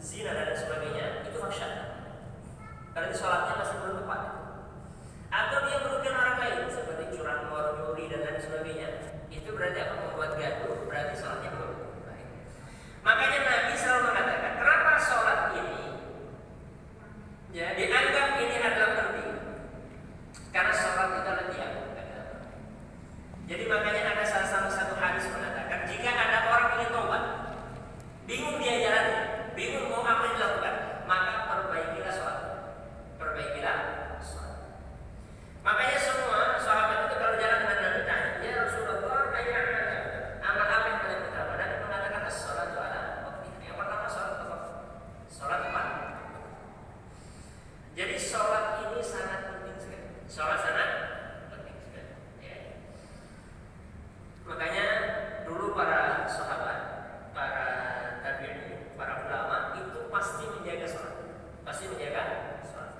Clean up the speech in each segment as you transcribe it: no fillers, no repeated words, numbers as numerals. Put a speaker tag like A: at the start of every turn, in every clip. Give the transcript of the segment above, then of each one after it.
A: zina dan sebagainya, itu maksiat. Berarti sholatnya masih belum tepat. Atau dia merugikan orang lain seperti curang, nyuri dan lain sebagainya, itu berarti apa? Membuat gaduh, berarti sholatnya belum baik. Makanya Nabi selalu mengatakan, kenapa sholat ini ya dianggap ini adalah penting? Karena sholat itu adalah tiang. Jadi makanya ada salah satu hadis mengatakan, jika ada orang ingin taubat, bingung dia jalannya, bingung mau apa yang dilakukan, maka perbaikilah sholat. Perbaikilah sholat. Makanya semua sahabat itu kalau jalan dengan Nabi tanya, ya Rasulullah, amal apa yang paling utama? Nabi mengatakan as-sholat ala waktiha. Yang pertama sholat tepat. Sholat tepat. Jadi sholat ini sangat penting sekali. Sholat sangat penting sekali. Ya. Makanya dulu para sahabat, para tabi'in, para ulama itu pasti menjaga sholat. Pasti menjaga sholat.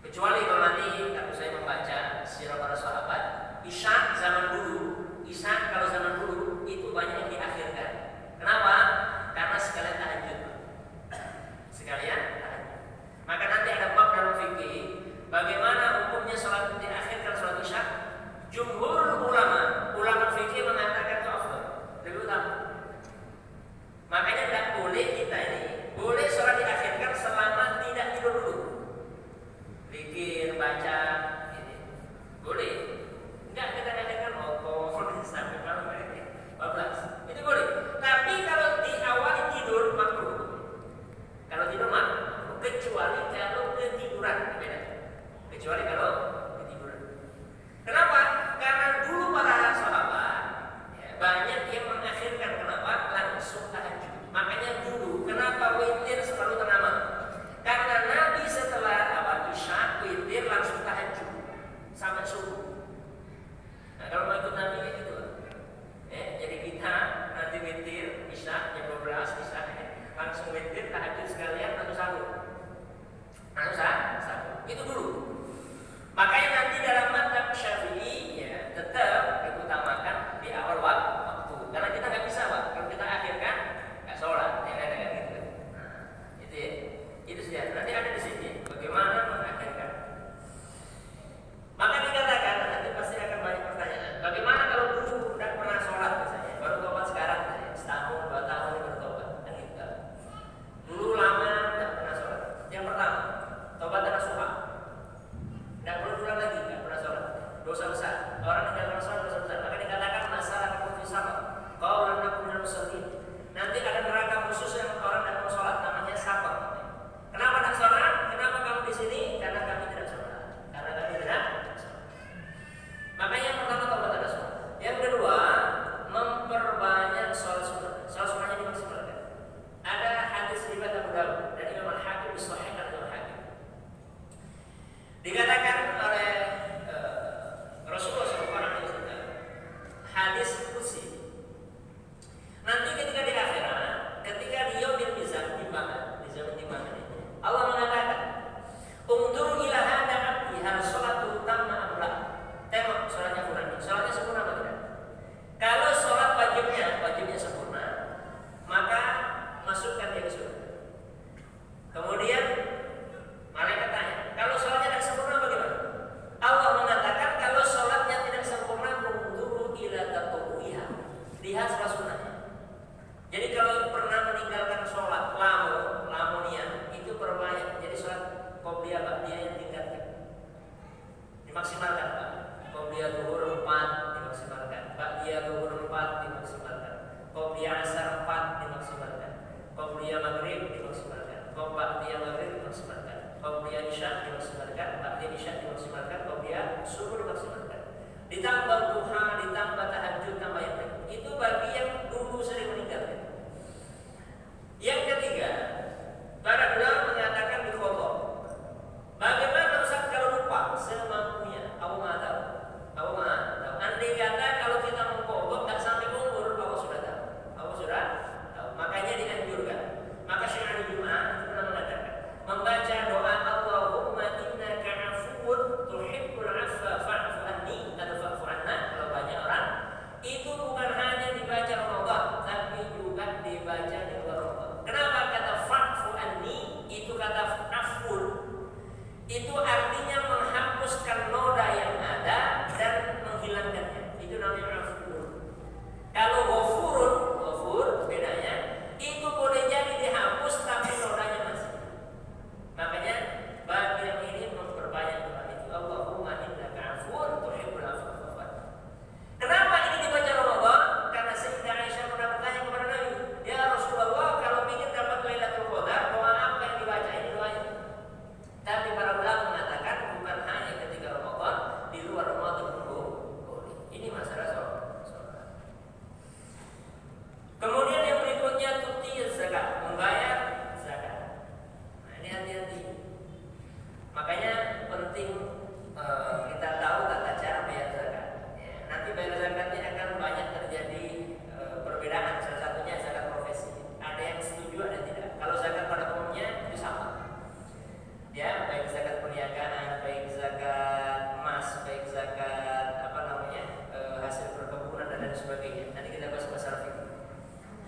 A: Kecuali Imam Malik, kalau saya membaca sirah para sahabat, Isya zaman dulu, Isya kalau zaman dulu itu banyak yang diakhirkan. Kenapa? Karena sekalian tahajud. Sekalian tahajud. Maka nanti ada bab dalam fikih bagaimana hukumnya sholat diakhirkan sholat Isya. Jumhur ulama fikih mengatakan itu afdal, lebih utama. Makanya tidak boleh kita ini boleh sholat diakhirkan selama tidak tidur dulu. Zikir, baca, ini boleh. Enggak kita katakan sampai malam ini 14. Itu boleh. Tapi kalau di awal tidur makruh. Kalau tidur makruh, kecuali kalau ketiduran, beda. Kecuali kalau ketiduran. Kenapa? Karena dulu para sahabat ya, banyak yang mengakhirkan. Kenapa? Langsung tahajud. Makanya dulu kenapa witir selalu tengah malam? Karena Nabi setelah Isya witir langsung tahajud sampai subuh. Nah kalau mau ikut Nabi gitu, jadi kita nanti witir Isya jam 12 Isya langsung witir tahajud sekalian langsung sahur. Itu dulu. Makanya nanti dalam mazhab Syafi'i ya tetap diutamakan di awal waktu. Karena kita nggak bisa kalau kita akhirkan nggak sholat, ya kan gitu. Nah, itu saja. Nanti ada di sini bagaimana mengakhirkan. Maka dikatakan nanti pasti akan banyak pertanyaan. Bagaimana kalau dulu tidak pernah sholat misalnya, baru tobat sekarang, setahun, 2 tahun baru tobat, dan gitu. Dulu lama tidak pernah sholat. Yang pertama, tobat dan nasuha. Tidak perlu ulang lagi, tidak pernah sholat. Dosa besar. Orang yang tidak pernah sholat dosa besar. Maka dikatakan masalah kafir sama. Kau hendaknya punya muslim. Nanti ada neraka khusus yang orang tidak mau sholat, namanya sabar. Kenapa tidak sholat? Kenapa kamu di sini? Karena kami tidak sholat. Karena kami tidak sholat. Makanya yang pertama tobat dan nasuha. Yang kedua, memperbanyak sholat sunnah. Sholat sunnahnya dimaksimalkan. Ada hadis riwayat Abu Dawud dan Imam Al-Hakim disahihkan oleh Hakim. Dikatakan oleh Rasulullah SAW, hadis qudsi. Nanti ketika di akhirat, ketika di yaumil mizan timbangan, di zaman timbangan itu, Allah mengatakan, "Unzur ila hadza abdi hal sholatu tamma am la." Tengok sholatnya fulan, sholatnya sempurna atau tidak? Kalau sholat wajibnya sempurna, maka masukkan dia ke surga. Kemudian malaikat tanya, kalau sholatnya tidak sempurna bagaimana? Allah mengatakan kalau sholatnya tidak sempurna, unzur ila tatawwuha. Lihat sholat sunnahnya. Jadi kalau pernah meninggalkan sholat lamunian itu perbanyak. Jadi sholat qobliyah ba'diyah yang tingkatkan, dimaksimalkan Pak. Qobliyah zuhur 4 dimaksimalkan, ba'diyah zuhur 4 dimaksimalkan, qobliyah asar 4 dimaksimalkan, qobliyah maghrib dimaksimalkan, ba'diyah maghrib dimaksimalkan, qobliyah isya dimaksimalkan, ba'diyah isya dimaksimalkan, qobliyah subuh dimaksimalkan. Ditambah duha, ditambah tahajud, tambah yang lain. Itu bagi yang dulu sering meninggalkan. Yang ketiga, para ulama mengatakan biqadha. Bagaimana Ustaz kalau lupa semampunya? Aku nggak tahu. Andai kata kalau kita mengqadha nggak sampai umur, Allah sudah tahu. Makanya dianjurkan. Maka Syekh Ali Jum'ah itu pernah mengatakan, membaca doa Allahumma innaka 'afuwwun tuhibbul 'afwa fa'fu anni atau fa'fu anna, kalau banyak orang itu bukan Nanti kita bahas masalah fikih.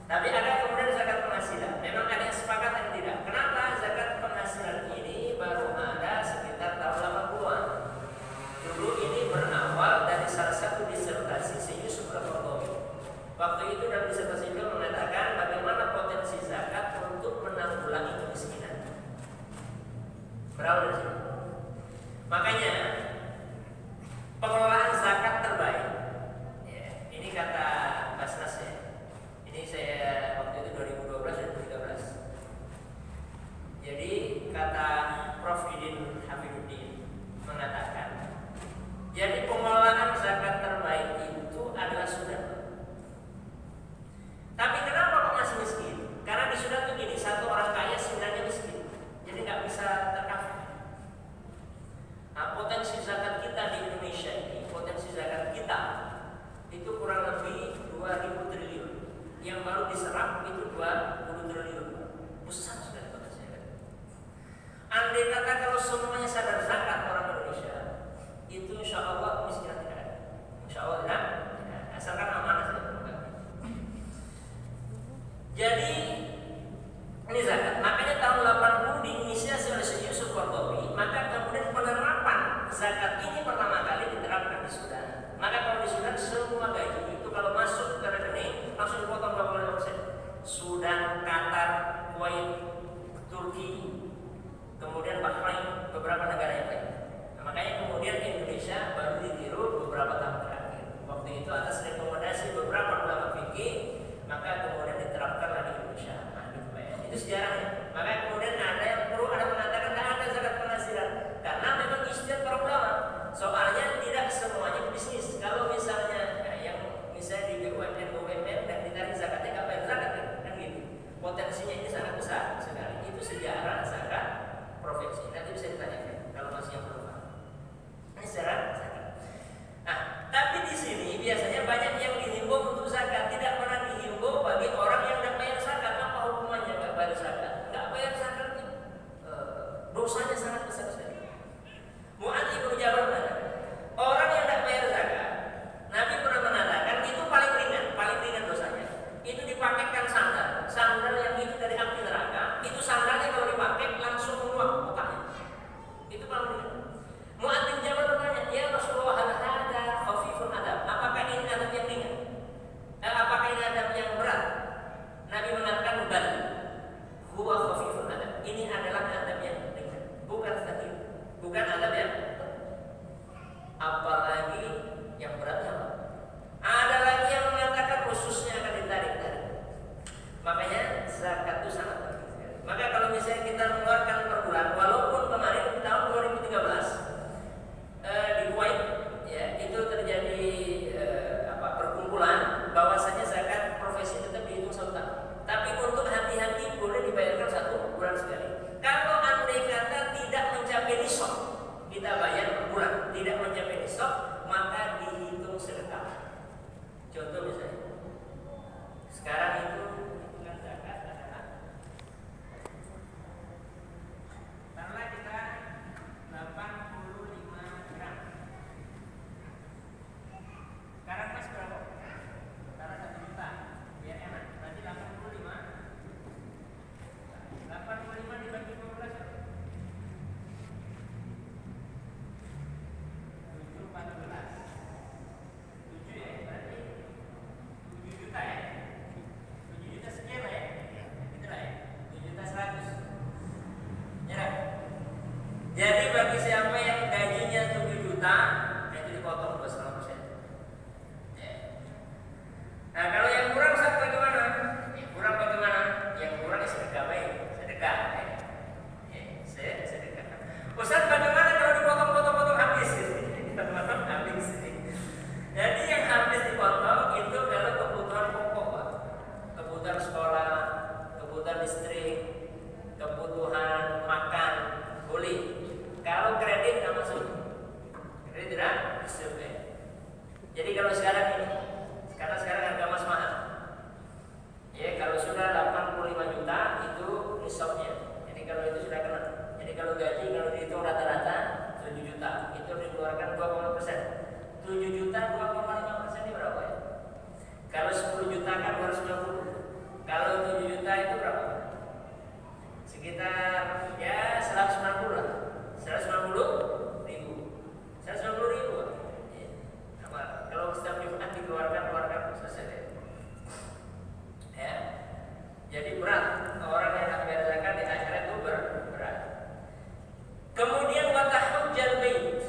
A: Tapi ada kemudian zakat penghasilan. Memang ada yang sepakat dan tidak. Kenapa zakat penghasilan ini baru ada sekitar tahun 80-an? Dulu ini berawal dari salah satu disertasi Syekh Yusuf Al-Qaradawi. Waktu itu dalam disertasi beliau mengatakan bagaimana potensi zakat untuk menanggulangi kemiskinan. Berawal dari sini. Makanya pengelolaan zakat terbaik. Ya, ini kata Basnas ya. Ini saya waktu itu 2012 dan 2013. Jadi kata Prof. Idin Hafiduddin mengatakan, jadi pengelolaan zakat terbaik itu adalah Sudan. Tapi kenapa kok masih miskin? Karena di Sudan itu gini, satu orang kaya sebenarnya miskin, jadi nggak bisa tercover. Nah, potensi zakat kita di Indonesia ini, potensi zakat kita itu kurang lebih 2.000 triliun. Yang baru diserap itu 20 triliun. Besar sudah potensi zakat. Andai kata kalau semuanya sadar zakat orang Indonesia, itu insya Allah kemiskinan tidak ada. Insya Allah tidak. Asalkan amanah saja. Jadi ini zakat. Makanya tahun 80 diinisiasi oleh Syekh Yusuf Qaradawi. Maka kemudian penerapan zakat ini pertama kali diterapkan di Sudan. Maka kalau di Sudan semua gaji itu kalau masuk ke rekening langsung dipotong 25%. Sudan, Qatar, Kuwait, Turki, kemudian Bahrain, beberapa negara yang lain. Nah, makanya kemudian Indonesia baru ditiru beberapa tahun terakhir. Waktu itu atas rekomendasi beberapa ulama fikih, maka kemudian diterapkanlah di Indonesia. Nah, gitu ya. Itu sejarahnya. Maka kemudian ada yang perlu ada mengatakan tidak ada zakat penghasilan karena memang ijtihad para ulama. Soalnya tidak semuanya bisnis. Kalau misalnya yang misalnya di BUMN dan ditarik zakatnya nggak bayar zakat kan gitu. Potensinya ini sangat besar sekali. Itu sejarah zakat profesi. Nanti bisa ditanyakan kalau masih yang belum paham. Ini sejarah zakat. Nah, tapi di sini biasanya banyak yang dihimbau untuk zakat, tidak pernah dihimbau bagi orang yang tidak bayar zakat. Apa hukumannya nggak bayar zakat? Nggak bayar zakat itu dosanya sangat besar sekali. Mu'adz bin Jabal mengatakan, orang yang tidak bayar zakat, Nabi pernah mengatakan itu paling ringan dosa. kan 250. Kalau 7 juta itu berapa? Sekitar ya 190 lah. 190 ribu. 190 ribu. Ya. Kalau setiap Jumat keluarkan selesai. Ya. Jadi berat orang yang nak bayar zakat di akhirat itu berat. Kemudian wa tahujjal bait.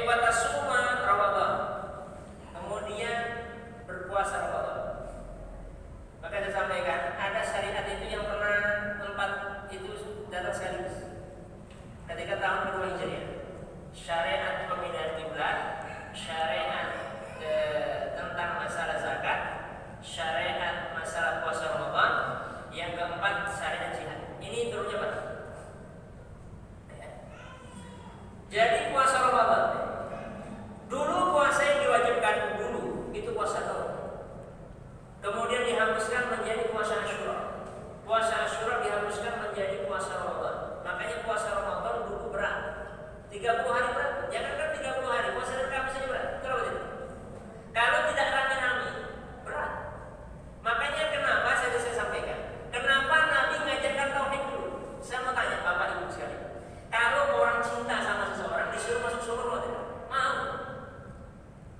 A: Wa tasuma Ramadan. Kemudian berpuasa Ramadan. Maka saya sampaikan ada syariat itu yang pernah 4 itu datang sekaligus. Ketika tahun kedua Hijriah, syariat pemindahan kiblat, syariat tentang masalah zakat, syariat masalah puasa Ramadan, yang keempat syariat jihad. Ini turunnya Pak. Jadi puasa Ramadan dulu puasa yang diwajibkan dulu itu puasa Ramadan. Kemudian dihapuskan menjadi puasa Asyura. Puasa Asyura dihapuskan menjadi puasa Ramadan. Makanya puasa Ramadan dulu berat. 30 hari berat. Jangankan 30 hari, puasa dari Kamis saja berat. Kenapa tidak? Kalau tidak rame-rame, berat. Makanya kenapa saya sampaikan? Kenapa Nabi mengajarkan tauhid dulu? Saya mau tanya Bapak Ibu sekalian. Kalau orang cinta sama seseorang disuruh masuk surga mau tidak? Mau.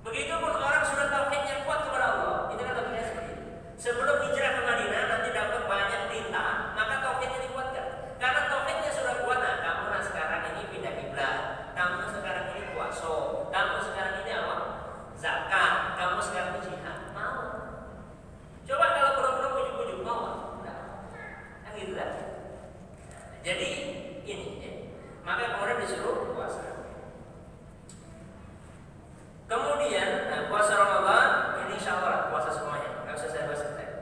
A: Begitupun orang sudah tauhidnya kuat kepada Allah, itu kan tauhidnya seperti itu. Sebelum hijrah ke Madinah nanti dapat banyak perintah, maka tauhidnya dikuatkan. Karena tauhidnya sudah kuat. Nah, kamu sekarang ini pindah kiblat, kamu sekarang ini puasa, kamu sekarang ini apa? Zakat, kamu sekarang ini jihad. Mau. Coba kalau belum ujuk-ujuk mau? Enggak. Kan gitu kan? Jadi ini ya. Maka kemudian disuruh puasa. Kemudian puasa Ramadan ini insya Allah puasa semuanya, nggak usah saya bahas detail.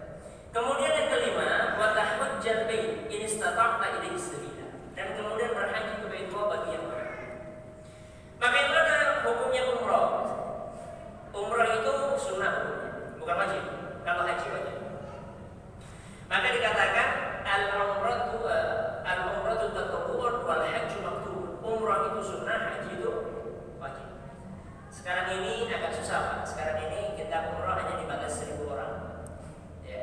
A: Kemudian yang kelima, wa tahujjal bait in istata'ta ilaihi sabila, dan kemudian berhaji ke Baitullah bagi yang mampu. Bagaimana hukumnya umrah? Umrah itu sunnah hukumnya, bukan wajib. Kalau haji wajib. Maka dikatakan al-umratu tatawwu' wal hajju maktub. Umrah itu sunnah, haji itu wajib. Sekarang ini agak susah Pak. Sekarang ini kita umrah hanya dibatasi 1.000 orang. Ya.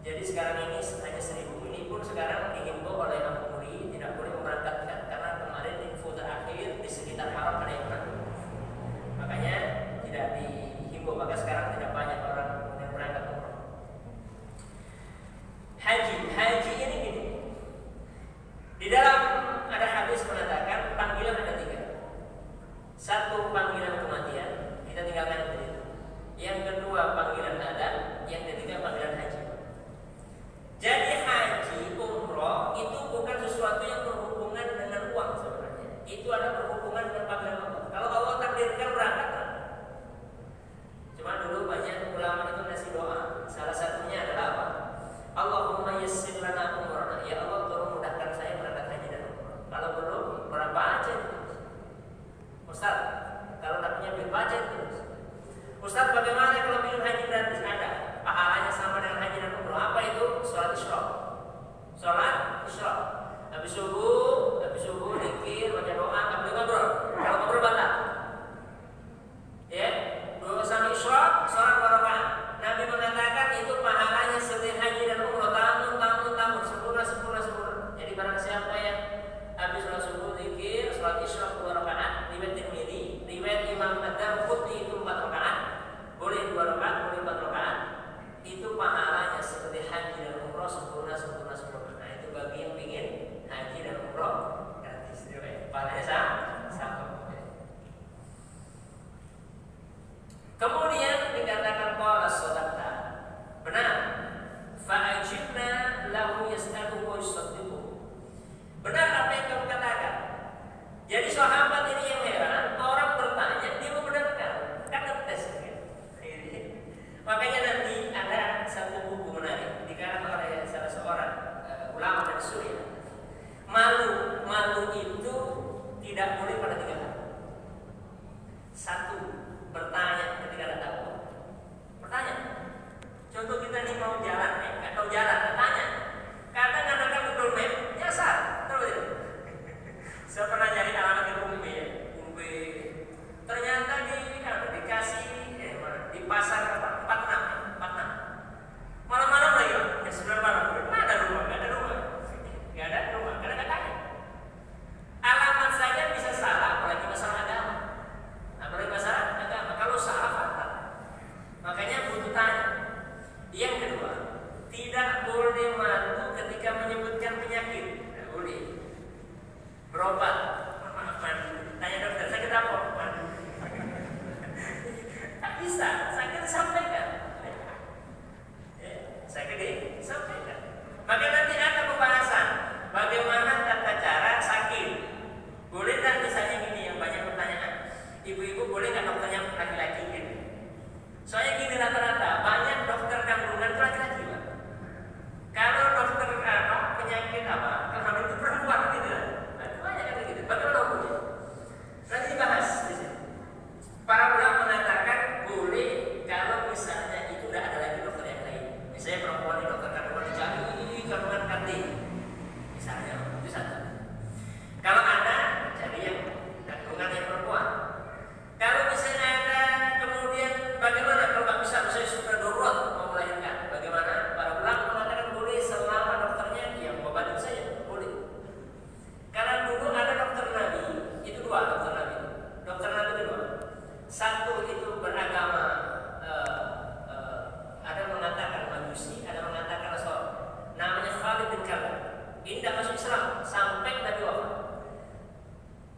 A: Jadi sekarang ini hanya 1.000. Ini pun sekarang dihimbau oleh Imam Muri tidak boleh memberangkatkan karena kemarin info terakhir di sekitar haram ada yang berangkat. Makanya tidak dihimbau. Maka sekarang tidak banyak orang yang berangkat umrah. Haji ini gini. Di dalam ada hadis mengatakan panggilan ada 3. Satu, panggilan kematian, kita tinggalkan itu. Yang kedua, panggilan adat. Yang ketiga, panggilan haji. Jadi haji, umroh itu bukan sesuatu yang berhubungan dengan uang sebenarnya. Itu ada berhubungan dengan panggilan Allah. Kalau Allah takdirkan berangkat. Cuma dulu banyak ulama itu ngasih doa. Salah satunya adalah apa? Allahumma yassir lana umrana. Ya Allah, tolong mudahkan saya berangkat haji dan umroh. Kalau belum, berapa aja itu? Ustaz, kalau tak punya duit baca terus. Ustaz, bagaimana kalau minum haji gratis? Ada. Pahalanya sama dengan haji dan umroh. Apa itu? Sholat isyraq. Habis subuh, zikir, baca doa, tak boleh ngobrol. Kalau ngobrol batal. Ya, dua sama isyraq, sholat 2 rakaat. Nabi mengatakan itu pahalanya seperti haji dan umroh. Tamun, sempurna. Jadi barang siapa yang habis sholat subuh, zikir, sholat isyraq 2 rakaat, riwayat Tirmidzi, riwayat Imam Ad-Darqutni itu 4 rakaat, boleh 2 rakaat, boleh 4 rakaat, itu pahalanya seperti haji dan umroh sempurna. Nah itu bagi yang ingin haji dan umroh gratis, pahalanya sama. Kemudian dikatakan qala sadaqta, benar. Fa'ajibna lahu yas'aluhu wa yusaddiquhu. Benar apa yang kamu katakan. Jadi sahabat ini yang heran, orang bertanya dia membenarkan, kan ngetes kan? Makanya nanti ada satu buku menarik dikarang oleh salah seorang ulama dari Suriah. Malu itu tidak sebelah mana? Mana rumah? Nggak ada rumah. Nggak ada rumah, karena nggak tanya. Alamat saja bisa salah, apalagi masalah agama. Apalagi masalah agama. Kalau salah fatal. Makanya butuh tanya. Yang kedua, tidak boleh malu ketika menyebutkan penyakit. Tidak boleh. Berobat. Maaf, tanya dokter, sakit apa? Tak bisa, sakit sampaikan. Sakit disampaikan. Maka nanti ada pembahasan bagaimana tata cara sakit. Boleh tak misalnya gini, yang banyak pertanyaan, ibu-ibu boleh nggak dokternya laki-laki gitu? Soalnya gini, rata-rata banyak dokter kandungan itu laki-laki, Pak. Kalau dokter penyakit apa, kalau itu perempuan gitu, nah, banyak kan gitu. Bagaimana hukumnya? Nanti dibahas di sini. Para ulama mengatakan boleh kalau misalnya itu udah ada lagi dokter yang lain. Misalnya perempuan di dokter kandungan dicari kandungan kantin, misalnya itu satu. Kalau ada, jadi yang kandungan yang perempuan. Kalau misalnya ada, kemudian bagaimana kalau nggak bisa, misalnya sudah darurat mau melahirkan, bagaimana? Para ulama mengatakan boleh selama dokternya yang mengobati saja, boleh. Karena dulu ada dokter Nabi, itu dua dokter Nabi. Dokter Nabi itu dua. Satu itu beragama, ada mengatakan Majusi, ada mengatakan Nasrani. Namanya Khalid bin Khalid. Ini tidak masuk Islam sampai Nabi wafat.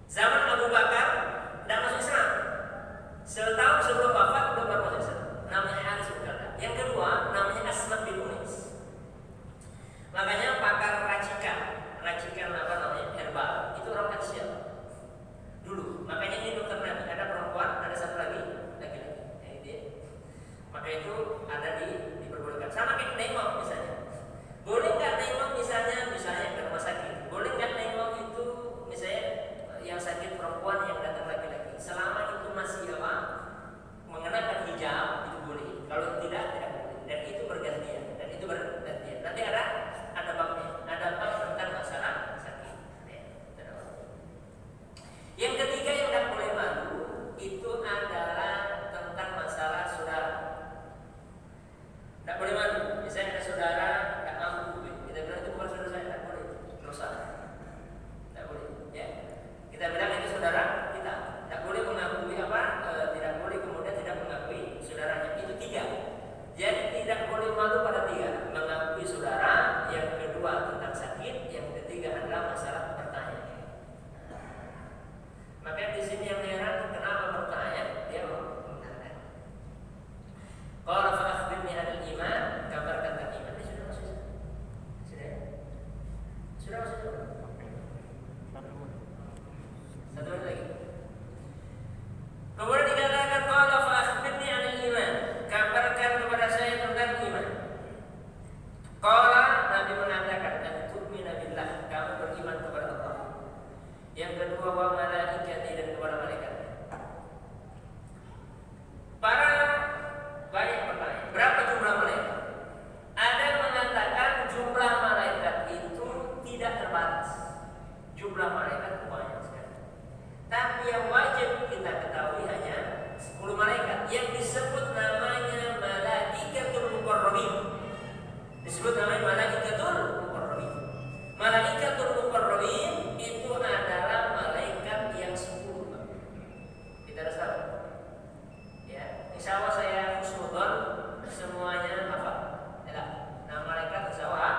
A: Zaman Abu Bakar tidak masuk Islam. Setahun sebelum wafat belum masuk Islam. Namanya Haris bin Khalid. Yang kedua namanya Asma bin Unis. Makanya pakar racikan apa namanya herbal itu orang Asia dulu. Makanya ini dokter Nabi, ada perempuan, ada satu lagi laki-laki. Ini dia. Maka itu ada diperbolehkan. Sama kayak nengok misalnya. Boleh nggak nengok misalnya ke rumah sakit? Boleh nggak nengok itu misalnya yang sakit perempuan yang datang laki-laki? Selama itu masih mengenakan hijab itu boleh. Kalau tidak boleh. Dan itu bergantian. Nanti ada babnya. Ada bab tentang masalah sakit. Yang ketiga yang tidak boleh malu itu adalah tentang masalah saudara. Tidak boleh malu. Misalnya ada saudara tidak mampu, kita bilang itu bukan saudara saya, tidak boleh. Dosa. Tidak boleh. Ya. Kita bilang itu saudara kita. Tidak boleh mengakui tidak boleh kemudian tidak mengakui saudaranya. Itu tiga. Jadi tidak boleh malu pada tiga. Mengakui saudara. Yang kedua tentang sakit. Yang ketiga adalah masalah bertanya. Maka di sini yang heran kenapa bertanya? Dia mengatakan. Qala fa akhbirni 'anil iman, kabarkan tentang iman. Ini sudah masuk. Sudah masuk. Satu lagi. Kemudian dikatakan qala fa akhbirni 'anil iman, kabarkan kepada saya tentang iman. Qala Nabi mengatakan an tu'mina billah, kamu beriman kepada Allah. Yang kedua wa malaikati, dan kepada malaikat. Para banyak bertanya, berapa jumlah malaikat? Ada yang mengatakan jumlah malaikat itu tidak terbatas. Jumlah malaikat banyak sekali. Tapi yang wajib kita ketahui hanya 10 malaikat yang disebut namanya malaikatul muqarrabin. Disebut namanya malaikatul muqarrabin. Malaikatul muqarrabin itu adalah malaikat yang 10. Kita harus tahu. Ya, insya Allah saya husnudon semuanya hafal. Ya, nama malaikat insya Allah.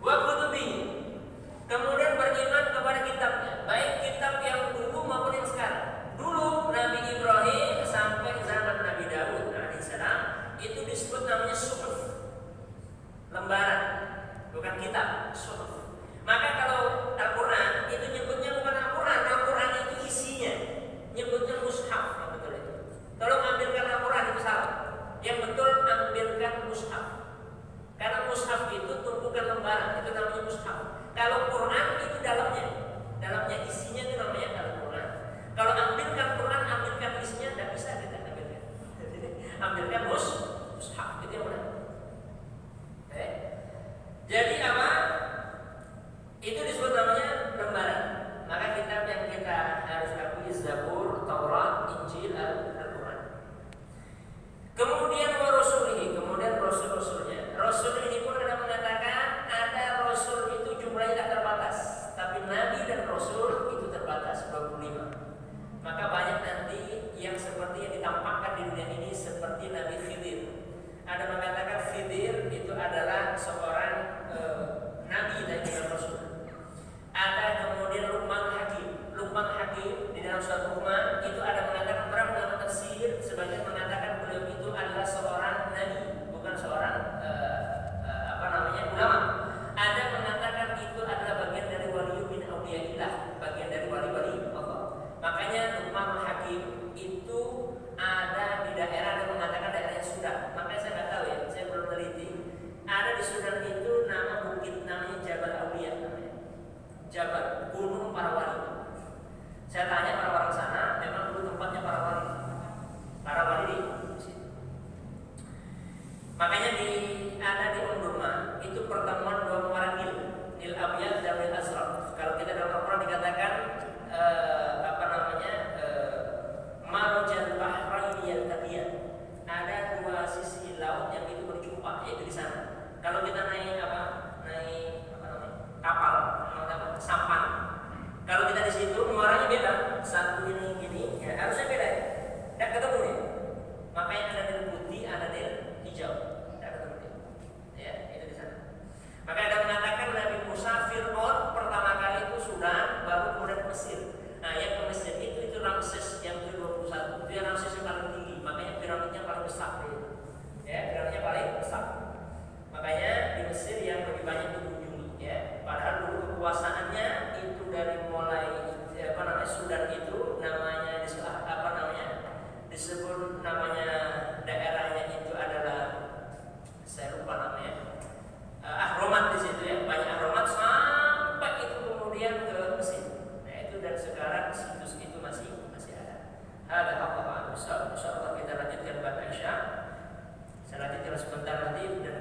A: Wa kutubi. Kemudian beriman kepada kitabnya, baik kitab yang dulu maupun yang sekarang. Dulu Nabi Ibrahim sampai zaman Nabi Daud alaihissalam itu disebut namanya suhuf, lembaran, bukan kitab, suhuf. Maka kalau Al-Quran itu nyebutnya bukan Al-Quran, Al-Quran itu isinya, nyebutnya mushaf, yang betul itu. Tolong ambilkan Al-Quran, itu salah. Yang betul ambilkan mushaf. Karena mushaf itu tumpukan lembaran, itu namanya mushaf. Kalau Quran itu dalamnya isinya itu namanya Al-Quran. Kalau ambilkan Quran, ambilkan isinya, tidak bisa kita ambilkan. Ambilkan mushaf, itu yang benar. Jadi apa? Itu disebut namanya lembaran. Maka kitab yang kita harus akui Zabur, Taurat, Injil, Al-Quran. Kemudian wa rasulihi, kemudian rasul-rasulnya. ada mengatakan Khidir itu adalah seorang nabi dan juga rasul. Ada kemudian Luqman Hakim. Luqman Hakim di dalam surat Luqman itu ada mengatakan para ulama tafsir sebagian mengatakan beliau itu adalah seorang nabi, bukan seorang ulama. Ada mengatakan itu adalah bagian dari wali min auliyaillah, bagian dari wali-wali Allah. Makanya Luqman Hakim itu ada di daerah yang mengatakan daerahnya Sudan. Makanya saya nggak tahu ya, saya belum teliti. Ada di Sudan itu nama bukit namanya Jabal Aulia namanya. Jabal, gunung para wali. Saya tanya para orang sana, memang dulu tempatnya para wali. Para wali di situ. Makanya ada di Omdurman itu pertemuan dua muara Nil Abyad dan Nil Azraq. Kalau kita dalam Al-Quran dikatakan Marujal Bahraini Yaltaqiyan. Ada dua sisi laut yang itu berjumpa, yaitu di sana. Kalau kita naik kapal, sampan. Kalau kita di situ muaranya beda, satu ini gini, ya harusnya beda ya. Tidak ketemu ya. Makanya ada Nil putih, ada Nil hijau. Tidak ketemu ya, itu di sana. Maka ada mengatakan Nabi Musa Fir'aun pertama kali itu Sudan, baru kemudian Mesir. Nah, yang ke Mesir itu Ramses yang ke-21. Itu yang Ramses yang paling tinggi. Makanya piramidnya paling besar. Ya, piramidnya paling besar. Makanya di Mesir yang lebih banyak dikunjungi. Ya, padahal dulu kekuasaannya itu dari mulai Sudan itu namanya disebut namanya daerahnya itu adalah saya lupa namanya. Ahromat di situ ya, banyak Ahromat sampai itu kemudian ke Mesir. Nah itu dan sekarang situs itu masih ada. Ada Allah Insyaallah kita lanjutkan pada Aisyah. Saya lanjutkan sebentar nanti dan